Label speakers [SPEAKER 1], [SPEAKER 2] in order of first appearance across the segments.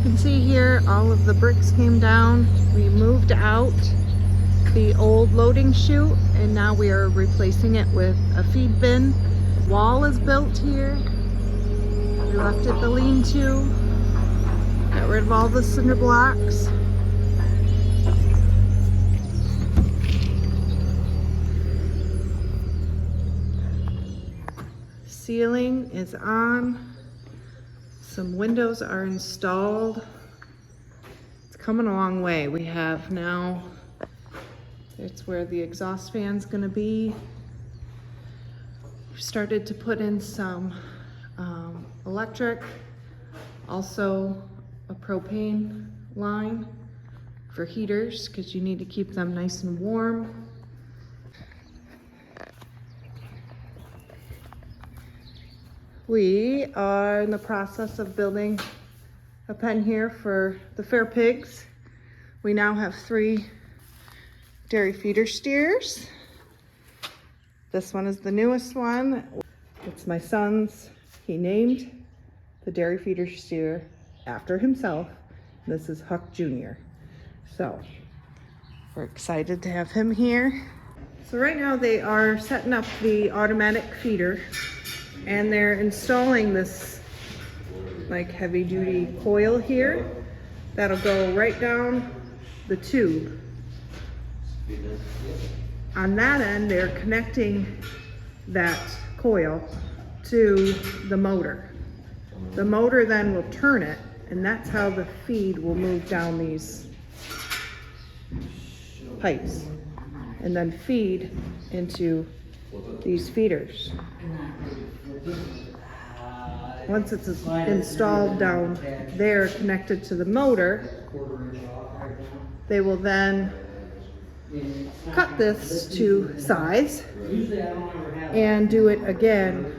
[SPEAKER 1] you can see here, all of the bricks came down. We moved out the old loading chute and now we are replacing it with a feed bin. Wall is built here. We left it the lean-to. Got rid of all the cinder blocks. Ceiling is on. Some windows are installed. It's coming a long way. We have now, it's where the exhaust fan's gonna be. We've started to put in some electric, also a propane line for heaters because you need to keep them nice and warm. We are in the process of building a pen here for the fair pigs. We now have 3 dairy feeder steers. This one is the newest one. It's my son's. He named the dairy feeder steer after himself. This is Huck Jr. So we're excited to have him here. So right now they are setting up the automatic feeder and they're installing this like heavy duty coil here that'll go right down the tube. On that end, they're connecting that coil to the motor. The motor then will turn it, and that's how the feed will move down these pipes and then feed into these feeders. Once it's installed down there, connected to the motor, they will then cut this to size and do it again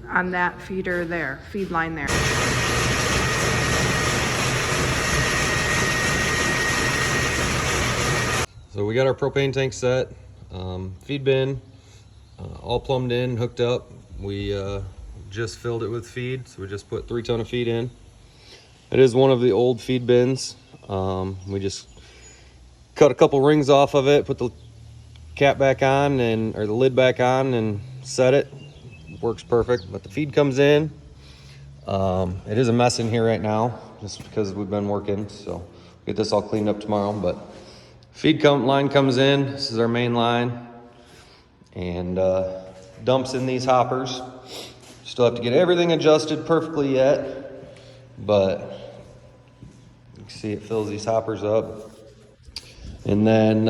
[SPEAKER 1] on that feeder there, feed line there.
[SPEAKER 2] So we got our propane tank set, feed bin, all plumbed in, hooked up. We just filled it with feed, so we just put 3 ton of feed in. It is one of the old feed bins. We just cut a couple rings off of it, put the cap back on or the lid back on and set it. Works perfect, but the feed comes in. It is a mess in here right now just because we've been working, so we'll get this all cleaned up tomorrow. But feed line comes in. This is our main line and dumps in these hoppers. Still have to get everything adjusted perfectly yet, but you can see it fills these hoppers up. And then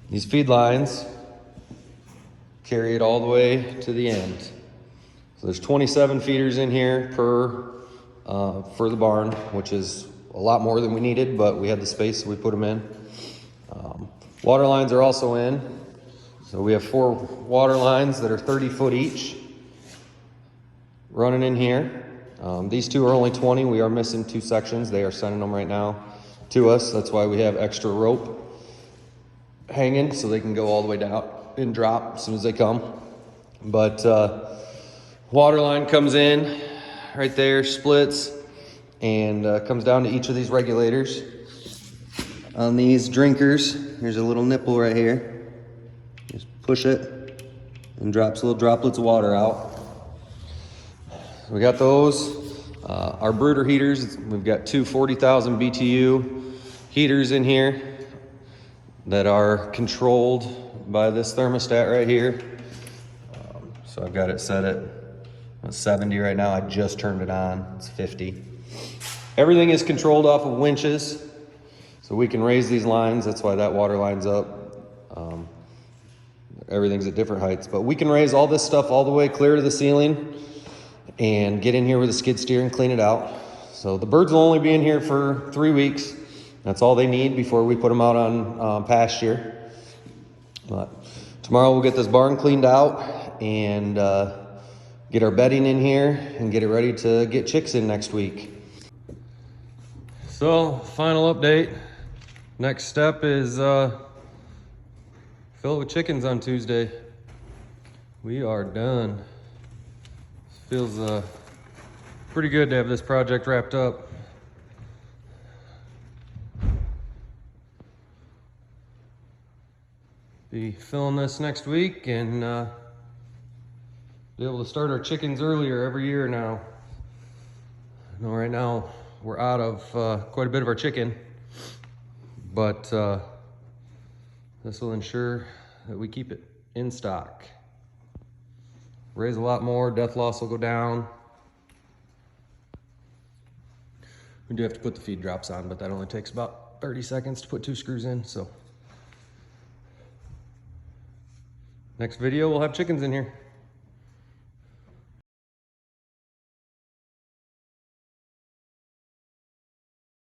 [SPEAKER 2] these feed lines carry it all the way to the end. So there's 27 feeders in here per for the barn, which is a lot more than we needed, but we had the space, so we put them in. Water lines are also in. So we have 4 water lines that are 30 foot each running in here. These 2 are only 20. We are missing 2 sections. They are sending them right now to us. That's why we have extra rope hanging so they can go all the way down and drop as soon as they come. But water line comes in right there, splits, and comes down to each of these regulators. On these drinkers, here's a little nipple right here. Just push it and drops little droplets of water out. We got those. Our brooder heaters, we've got 2 40,000 BTU heaters in here that are controlled by this thermostat right here. So I've got it set at 70 right now. I just turned it on. It's 50. Everything is controlled off of winches, so we can raise these lines. That's why that water line's up. Everything's at different heights, but we can raise all this stuff all the way clear to the ceiling and get in here with a skid steer and clean it out. So the birds will only be in here for 3 weeks. That's all they need before we put them out on pasture. But tomorrow we'll get this barn cleaned out and get our bedding in here and get it ready to get chicks in next week. So final update. Next step is fill it with chickens on Tuesday. We are done. Feels pretty good to have this project wrapped up. Be filling this next week and be able to start our chickens earlier every year now. I know right now we're out of quite a bit of our chicken, but this will ensure that we keep it in stock. Raise a lot more, death loss will go down. We do have to put the feed drops on, but that only takes about 30 seconds to put 2 screws in, so. Next video, we'll have chickens in here.